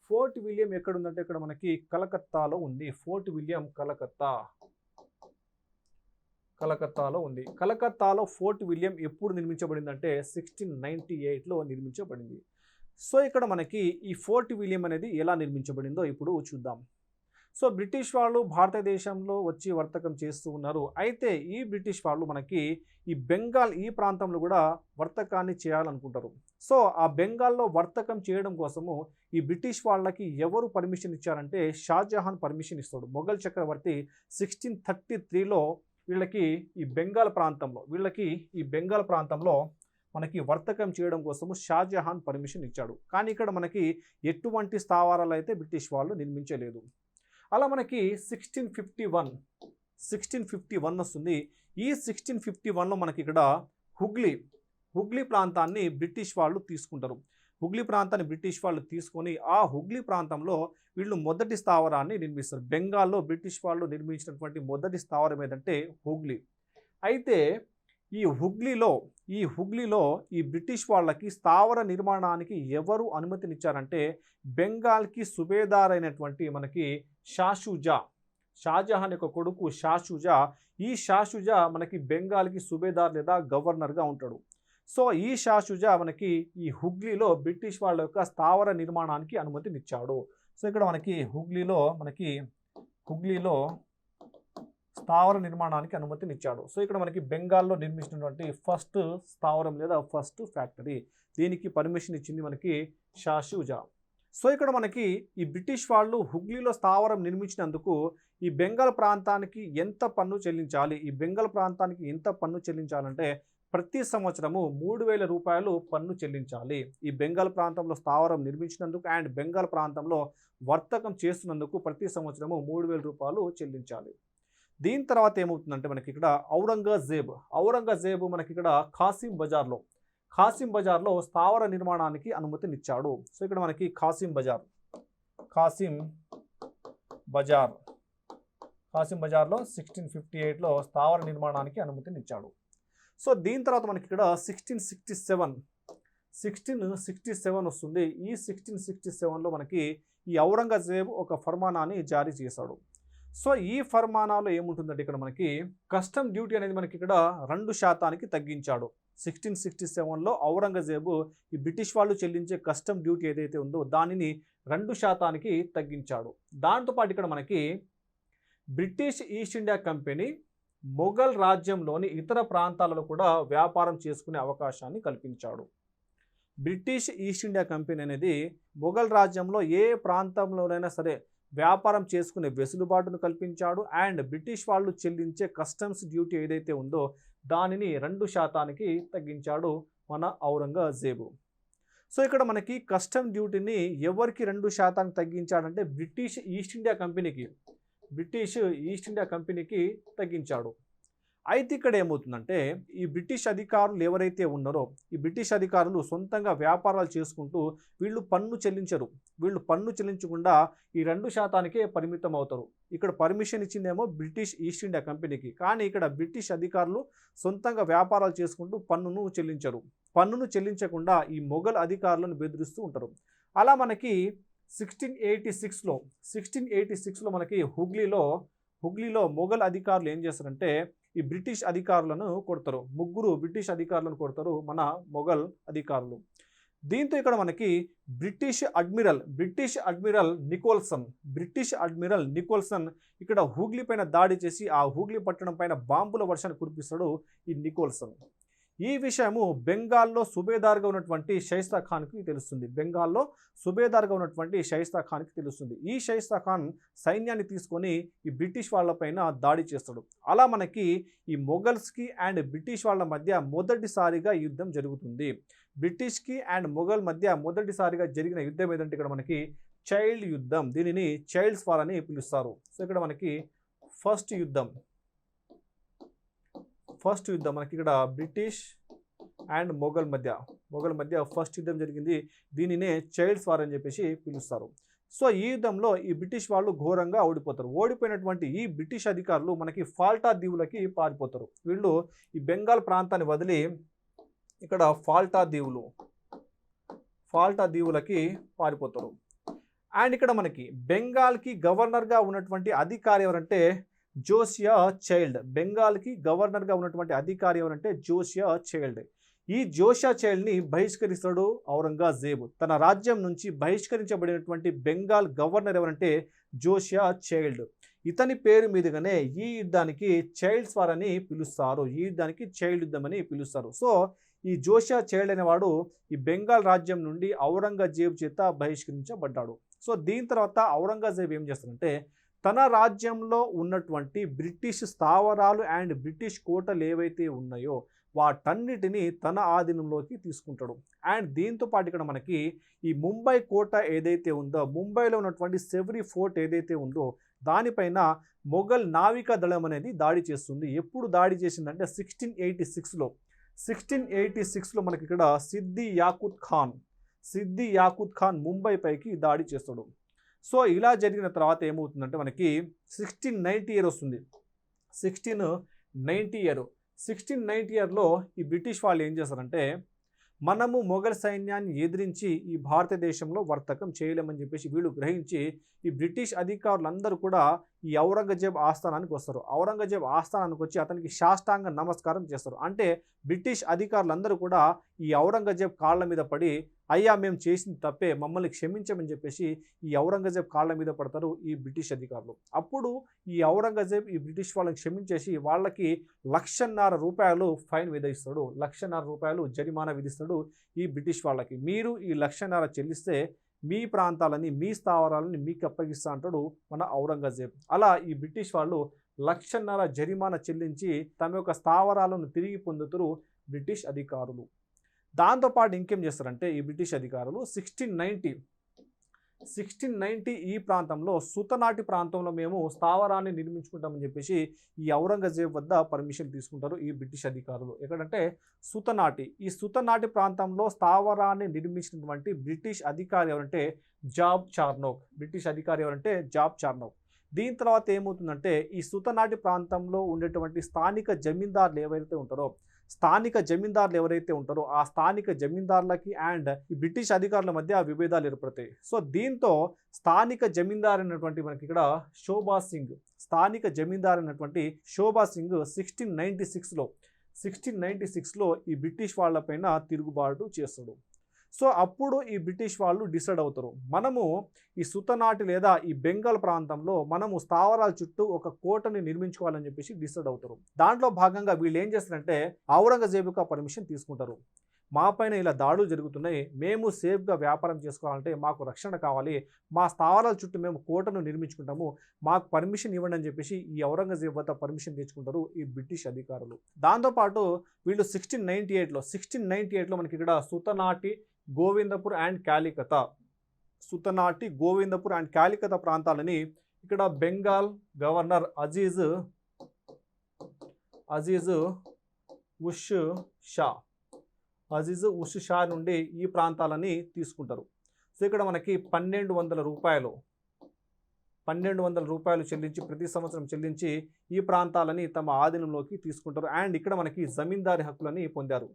Fort William ఎక్కడ ఉందంటే ఇక్కడ మనకి కలకత్తాలో ఉంది. ఫోర్ట్ విలియం కలకత్తాలో ఉంది. కలకత్తాలో ఫోర్ట్ విలియం ఎప్పుడు నిర్మించబడిందంటే 1698లో నిర్మించబడింది. సో ఇక్కడ మనకి ఈ ఫోర్ట్ విలియం అనేది ఎలా నిర్మించబడిందో ఇప్పుడు చూద్దాం. సో బ్రిటిష్ వాళ్ళు భారతదేశంలో వచ్చి వర్తకం చేస్తూ ఉన్నారు. అయితే ఈ బ్రిటిష్ వాళ్ళు మనకి ఈ బెంగాల్ ఈ ప్రాంతంలో కూడా వర్తకాన్ని చేయాలనుకుంటారు. సో ఆ బెంగాల్లో వర్తకం చేయడం కోసము ఈ బ్రిటిష్ వాళ్ళకి ఎవరు పర్మిషన్ ఇచ్చారంటే షాజహాన్ పర్మిషన్ ఇస్తాడు. మొఘల్ చక్రవర్తి 1633లో వీళ్ళకి ఈ బెంగాల్ ప్రాంతంలో మనకి వర్తకం చేయడం కోసము షాజహాన్ పర్మిషన్ ఇచ్చాడు. కానీ ఇక్కడ మనకి ఎటువంటి స్థావరాలు అయితే బ్రిటిష్ వాళ్ళు నిర్మించలేదు. అలా మనకి 1651 వస్తుంది. ఈ 1651లో మనకి ఇక్కడ హుగ్లీ ప్రాంతాన్ని బ్రిటిష్ వాళ్ళు తీసుకుంటారు. హుగ్లీ ప్రాంతాన్ని బ్రిటిష్ వాళ్ళు తీసుకొని ఆ హుగ్లీ ప్రాంతంలో వీళ్ళు మొదటి స్థావరాన్ని నిర్మిస్తారు. బెంగాల్లో బ్రిటిష్ వాళ్ళు నిర్మించినటువంటి మొదటి స్థావరం ఏదంటే హుగ్లీ. అయితే ఈ హుగ్లీలో ఈ బ్రిటిష్ వాళ్ళకి స్థావర నిర్మాణానికి ఎవరు అనుమతినిచ్చారంటే బెంగాల్కి సుబేదార్ అయినటువంటి మనకి షాజహాన్ యొక్క కొడుకు షాషుజా. ఈ షాషుజా మనకి బెంగాల్కి సుబేదార్ లేదా గవర్నర్గా ఉంటాడు. సో ఈ షాషుజా మనకి ఈ హుగ్లీలో బ్రిటిష్ వాళ్ళ యొక్క స్థావర నిర్మాణానికి అనుమతినిచ్చాడు. సో ఇక్కడ మనకి హుగ్లీలో స్థావర నిర్మాణానికి అనుమతినిచ్చాడు. సో ఇక్కడ మనకి బెంగాల్లో నిర్మించినటువంటి ఫస్ట్ స్థావరం లేదా ఫస్ట్ ఫ్యాక్టరీ, దీనికి పర్మిషన్ ఇచ్చింది మనకి షాషుజా. సో ఇక్కడ మనకి ఈ బ్రిటిష్ వాళ్ళు హుగ్లీలో స్థావరం నిర్మించినందుకు ఈ బెంగాల్ ప్రాంతానికి ఎంత పన్ను చెల్లించాలంటే ప్రతి సంవత్సరము 3000 రూపాయలు పన్ను చెల్లించాలి. ఈ బెంగాల్ ప్రాంతంలో స్థావరం నిర్మించినందుకు అండ్ బెంగాల్ ప్రాంతంలో వర్తకం చేస్తున్నందుకు ప్రతి సంవత్సరము 3000 రూపాయలు చెల్లించాలి. దీని తర్వాత ఏమవుతుందంటే మనకి ఇక్కడ ఔరంగజేబు మనకి ఇక్కడ ఖాసిం బజార్లో స్థావర నిర్మాణానికి అనుమతినిచ్చాడు. సో ఇక్కడ మనకి ఖాసిం బజార్లో 1658లో స్థావర నిర్మాణానికి అనుమతినిచ్చాడు. సో దీని తర్వాత మనకి ఇక్కడ 1667 వస్తుంది. ఈ 1667లో మనకి ఈ ఔరంగజేబు ఒక ఫర్మానాన్ని జారీ చేశాడు. సో ఈ ఫర్మానాలో ఏముంటుందంటే ఇక్కడ మనకి కస్టమ్ డ్యూటీ అనేది మనకి ఇక్కడ 2% తగ్గించాడు. 1667లో ఔరంగజేబు ఈ బ్రిటిష్ వాళ్ళు చెల్లించే కస్టమ్ డ్యూటీ ఏదైతే ఉందో దానిని 2% తగ్గించాడు. దాంతోపాటు ఇక్కడ మనకి British East India Company Mughal రాజ్యంలోని ఇతర ప్రాంతాలలో కూడా వ్యాపారం చేసుకునే అవకాశాన్ని కల్పించాడు. బ్రిటిష్ ఈస్ట్ ఇండియా కంపెనీ అనేది మొఘల్ రాజ్యంలో ఏ ప్రాంతంలోనైనా సరే వ్యాపారం చేసుకునే వెసులుబాటును కల్పించాడు. అండ్ బ్రిటిష్ వాళ్ళు చెల్లించే కస్టమ్స్ డ్యూటీ ఏదైతే ఉందో దానిని 2% తగ్గించాడు మన ఔరంగజేబు. సో ఇక్కడ మనకి కస్టమ్ డ్యూటీని ఎవరికి 2% తగ్గించాడంటే బ్రిటిష్ ఈస్ట్ ఇండియా కంపెనీకి తగ్గించాడు. అయితే ఇక్కడ ఏమవుతుందంటే ఈ బ్రిటిష్ అధికారులు ఎవరైతే ఉన్నారో ఈ బ్రిటిష్ అధికారులు సొంతంగా వ్యాపారాలు చేసుకుంటూ వీళ్ళు పన్ను చెల్లించకుండా ఈ 2%కే పరిమితం అవుతారు. ఇక్కడ పర్మిషన్ ఇచ్చిందేమో బ్రిటిష్ ఈస్ట్ ఇండియా కంపెనీకి, కానీ ఇక్కడ బ్రిటిష్ అధికారులు సొంతంగా వ్యాపారాలు చేసుకుంటూ పన్నును చెల్లించకుండా ఈ మొఘల్ అధికారులను బెదిరిస్తూ ఉంటారు. అలా మనకి 1686లో మనకి హుగ్లీలో మొఘల్ అధికారులు ఏం చేస్తారంటే ఈ బ్రిటిష్ అధికారులను కొడతారు. 3 బ్రిటిష్ అధికారులను కొడతారు మన మొఘల్ అధికారులు. దీంతో ఇక్కడ మనకి బ్రిటిష్ అడ్మిరల్ నికోల్సన్ ఇక్కడ హుగ్లీ పైన దాడి చేసి ఆ హుగ్లీ పట్టణం పైన బాంబుల వర్షాన్ని కురిపిస్తాడు ఈ నికోల్సన్. ఈ విషయము బెంగాల్లో సుబేదార్గా ఉన్నటువంటి షైస్తా ఖాన్కి తెలుస్తుంది. ఈ షైస్తా ఖాన్ సైన్యాన్ని తీసుకొని ఈ బ్రిటిష్ వాళ్ళపైన దాడి చేస్తాడు. అలా మనకి ఈ మొఘల్స్కి అండ్ బ్రిటిష్ వాళ్ళ మధ్య మొదటిసారిగా యుద్ధం జరుగుతుంది. బ్రిటిష్కి అండ్ మొఘల్ మధ్య మొదటిసారిగా జరిగిన యుద్ధం ఏదంటే ఇక్కడ మనకి చైల్డ్ యుద్ధం, దీనిని చైల్డ్స్ వార్ అని పిలుస్తారు. సో ఇక్కడ మనకి ఫస్ట్ యుద్ధం మనకి ఇక్కడ బ్రిటిష్ అండ్ మొఘల్ మధ్య ఫస్ట్ యుద్ధం జరిగింది. దీనినే చైల్డ్స్ వార్ అని చెప్పేసి పిలుస్తారు. సో ఈ యుద్ధంలో ఈ బ్రిటిష్ వాళ్ళు ఘోరంగా ఓడిపోతారు. ఓడిపోయినటువంటి ఈ బ్రిటిష్ అధికారులు మనకి ఫాల్టా దీవులకి పారిపోతారు. వీళ్ళు ఈ బెంగాల్ ప్రాంతాన్ని వదిలి ఇక్కడ ఫాల్టా దీవులకి పారిపోతారు. అండ్ ఇక్కడ మనకి బెంగాల్కి గవర్నర్గా ఉన్నటువంటి అధికారి ఎవరంటే జోసియా చైల్డ్. బెంగాల్కి గవర్నర్గా ఉన్నటువంటి అధికారి ఎవరంటే జోసియా చైల్డ్. ఈ జోసియా చైల్డ్ని బహిష్కరిస్తాడు ఔరంగజేబు. తన రాజ్యం నుంచి బహిష్కరించబడినటువంటి బెంగాల్ గవర్నర్ ఎవరంటే జోసియా చైల్డ్. ఇతని పేరు మీదుగానే ఈ యుద్ధానికి చైల్డ్స్ వార్ అని పిలుస్తారు. ఈ యుద్ధానికి చైల్డ్ యుద్ధం అని పిలుస్తారు. సో ఈ జోసియా చైల్డ్ అనేవాడు ఈ బెంగాల్ రాజ్యం నుండి ఔరంగజేబు చేత బహిష్కరించబడ్డాడు. సో దీని తర్వాత ఔరంగజేబు ఏం చేస్తాడంటే తన రాజ్యంలో ఉన్నటువంటి బ్రిటిష్ స్థావరాలు అండ్ బ్రిటిష్ కోటలు ఏవైతే ఉన్నాయో వాటన్నిటిని తన ఆధీనంలోకి తీసుకుంటాడు. అండ్ దీంతో పాటు ఇక్కడ మనకి ఈ ముంబై కోట ఏదైతే ఉందో, ముంబైలో ఉన్నటువంటి సెవరీ ఫోర్ట్ ఏదైతే ఉందో దానిపైన మొఘల్ నావికా దళం అనేది దాడి చేస్తుంది. ఎప్పుడు దాడి చేసిందంటే 1686లో. 1686లో మనకి ఇక్కడ సిద్ది యాకుత్ ఖాన్ ముంబై పైకి దాడి చేస్తాడు. సో ఇలా జరిగిన తర్వాత ఏమవుతుందంటే మనకి 1690 ఇయర్ వస్తుంది. 1690 ఇయర్లో ఈ బ్రిటిష్ వాళ్ళు ఏం చేస్తారంటే మనము మొఘల్ సైన్యాన్ని ఎదిరించి ఈ భారతదేశంలో వర్తకం చేయలేమని చెప్పేసి వీళ్ళు గ్రహించి ఈ బ్రిటిష్ అధికారులందరూ కూడా ఈ ఔరంగజేబ్ ఆస్థానానికి వస్తారు. ఔరంగజేబ్ ఆస్థానానికి వచ్చి అతనికి సాష్టాంగ నమస్కారం చేస్తారు. అంటే బ్రిటిష్ అధికారులందరూ కూడా ఈ ఔరంగజేబ్ కాళ్ళ మీద పడి అయ్యా మేము చేసింది తప్పే, మమ్మల్ని క్షమించమని చెప్పేసి ఈ ఔరంగజేబ్ కాళ్ళ మీద పడతారు ఈ బ్రిటిష్ అధికారులు. అప్పుడు ఈ ఔరంగజేబ్ ఈ బ్రిటిష్ వాళ్ళని క్షమించేసి వాళ్ళకి ₹1,50,000 ఫైన్ విధిస్తాడు. ₹1,50,000 జరిమానా విధిస్తాడు ఈ బ్రిటిష్ వాళ్ళకి. మీరు ఈ ₹1,50,000 చెల్లిస్తే మీ ప్రాంతాలని మీ స్థావరాలని మీకు అప్పగిస్తా అంటాడు మన ఔరంగజేబ్. అలా ఈ బ్రిటిష్ వాళ్ళు ₹1,50,000 జరిమానా చెల్లించి తమ యొక్క స్థావరాలను తిరిగి పొందుతారు బ్రిటిష్ అధికారులు. దాంతోపాటు ఇంకేం చేస్తారంటే ఈ బ్రిటిష్ అధికారులు 1690 ఈ ప్రాంతంలో సుతనాటి ప్రాంతంలో మేము స్థావరాన్ని నిర్మించుకుంటామని చెప్పేసి ఈ ఔరంగజేబ్ వద్ద పర్మిషన్ తీసుకుంటారు ఈ బ్రిటిష్ అధికారులు. ఎక్కడంటే సుతనాటి. ఈ సుతనాటి ప్రాంతంలో స్థావరాన్ని నిర్మించినటువంటి బ్రిటిష్ అధికారి ఎవరంటే జాబ్ చార్నోక్. దీని తర్వాత ఏమవుతుందంటే ఈ సుతనాటి ప్రాంతంలో ఉండేటువంటి స్థానిక జమీందారులు ఎవరైతే ఉంటారో ఆ స్థానిక జమీందారులకి అండ్ ఈ బ్రిటిష్ అధికారుల మధ్య విభేదాలు ఏర్పడతాయి. సో దీంతో స్థానిక జమీందారు అయినటువంటి మనకి ఇక్కడ శోభా సింగ్ 1696లో ఈ బ్రిటిష్ వాళ్ళపైన తిరుగుబాటు చేస్తాడు. సో అప్పుడు ఈ బ్రిటిష్ వాళ్ళు డిసైడ్ అవుతారు, మనము ఈ సుతనాటి లేదా ఈ బెంగాల్ ప్రాంతంలో మనము స్థావరాల చుట్టూ ఒక కోటని నిర్మించుకోవాలని చెప్పేసి డిసైడ్ అవుతారు. దాంట్లో భాగంగా వీళ్ళు ఏం చేస్తారంటే ఔరంగజేబుకు పర్మిషన్ తీసుకుంటారు. మా పైన ఇలా దాడులు జరుగుతున్నాయి, మేము సేఫ్గా వ్యాపారం చేసుకోవాలంటే మాకు రక్షణ కావాలి, మా స్థావరాల చుట్టూ మేము కోటను నిర్మించుకుంటాము, మాకు పర్మిషన్ ఇవ్వండి అని చెప్పేసి ఈ ఔరంగజేబు వద్ద పర్మిషన్ తెచ్చుకుంటారు ఈ బ్రిటిష్ అధికారులు. దాంతోపాటు వీళ్ళు 1698లో మనకి ఇక్కడ సుతనాటి గోవిందపూర్ అండ్ కాలికత ప్రాంతాలని ఇక్కడ బెంగాల్ గవర్నర్ అజీజ్ ఉష్ షా నుండి ఈ ప్రాంతాలని తీసుకుంటారు. సో ఇక్కడ మనకి ₹1,200 చెల్లించి ప్రతి సంవత్సరం చెల్లించి ఈ ప్రాంతాలని తమ ఆధీనంలోకి తీసుకుంటారు. అండ్ ఇక్కడ మనకి జమీందారీ హక్కులని పొందారు.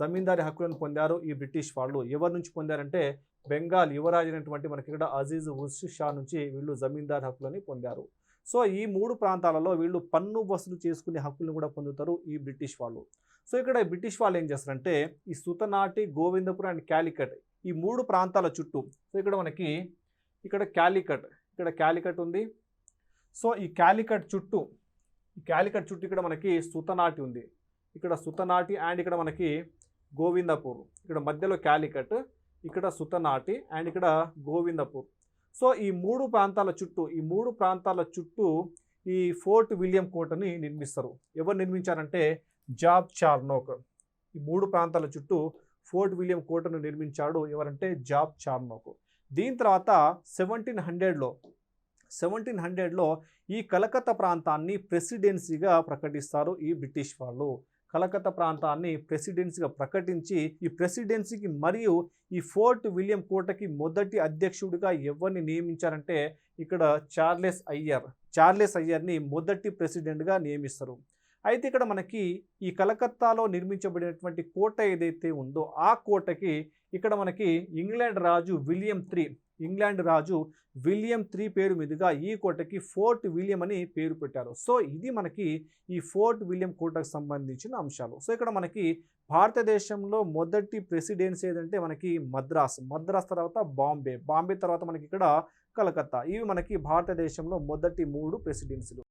జమీందారీ హక్కులను పొందారు ఈ బ్రిటిష్ వాళ్ళు. ఎవరి నుంచి పొందారంటే బెంగాల్ యువరాజు అయినటువంటి మనకి ఇక్కడ అజీజ్ ఉష్ షా నుంచి వీళ్ళు జమీందారీ హక్కులని పొందారు. సో ఈ 3 ప్రాంతాలలో వీళ్ళు పన్ను వసూలు చేసుకునే హక్కులను కూడా పొందుతారు ఈ బ్రిటిష్ వాళ్ళు. సో ఇక్కడ బ్రిటిష్ వాళ్ళు ఏం చేస్తారంటే ఈ సుతనాటి, గోవిందపూర్ అండ్ కాలికట్ ఈ 3 ప్రాంతాల చుట్టూ, సో ఇక్కడ మనకి ఇక్కడ కాలికట్ ఉంది. సో ఈ కాలికట్ చుట్టూ ఇక్కడ మనకి సుతనాటి ఉంది. ఇక్కడ సుతనాటి అండ్ ఇక్కడ మనకి గోవిందపూర్, ఇక్కడ మధ్యలో కాలికట్, ఇక్కడ సుతనాటి అండ్ ఇక్కడ గోవిందపూర్. సో ఈ 3 ప్రాంతాల చుట్టూ ఈ ఫోర్ట్ విలియం కోటని నిర్మిస్తారు. ఎవరు నిర్మించారంటే జాబ్ చార్నోక్. ఈ 3 ప్రాంతాల చుట్టూ ఫోర్ట్ విలియం కోటను నిర్మించాడు ఎవరంటే జాబ్ చార్నోక్. దీని తర్వాత 1700లో ఈ కలకత్తా ప్రాంతాన్ని ప్రెసిడెన్సీగా ప్రకటిస్తారు ఈ బ్రిటిష్ వాళ్ళు. కలకత్తా ప్రాంతాన్ని ప్రెసిడెన్సీగా ప్రకటించి ఈ ప్రెసిడెన్సీకి మరియు ఈ ఫోర్ట్ విలియం కోటకి మొదటి అధ్యక్షుడిగా ఎవరిని నియమించారంటే ఇక్కడ చార్లెస్ అయ్యర్ని మొదటి ప్రెసిడెంట్గా నియమిస్తారు. అయితే ఇక్కడ మనకి ఈ కలకత్తాలో నిర్మించబడినటువంటి కోట ఏదైతే ఉందో ఆ కోటకి ఇక్కడ మనకి ఇంగ్లాండ్ రాజు విలియం 3 పేరు మీదుగా ఈ కోటకి ఫోర్ట్ విలియం అని పేరు పెట్టారు. సో ఇది మనకి ఈ ఫోర్ట్ విలియం కోటకు సంబంధించిన అంశాలు. సో ఇక్కడ మనకి భారతదేశంలో మొదటి ప్రెసిడెన్సీ ఏదంటే మనకి మద్రాస్ తర్వాత బాంబే తర్వాత మనకి ఇక్కడ కలకత్తా. ఇవి మనకి భారతదేశంలో మొదటి 3 ప్రెసిడెన్సీలు.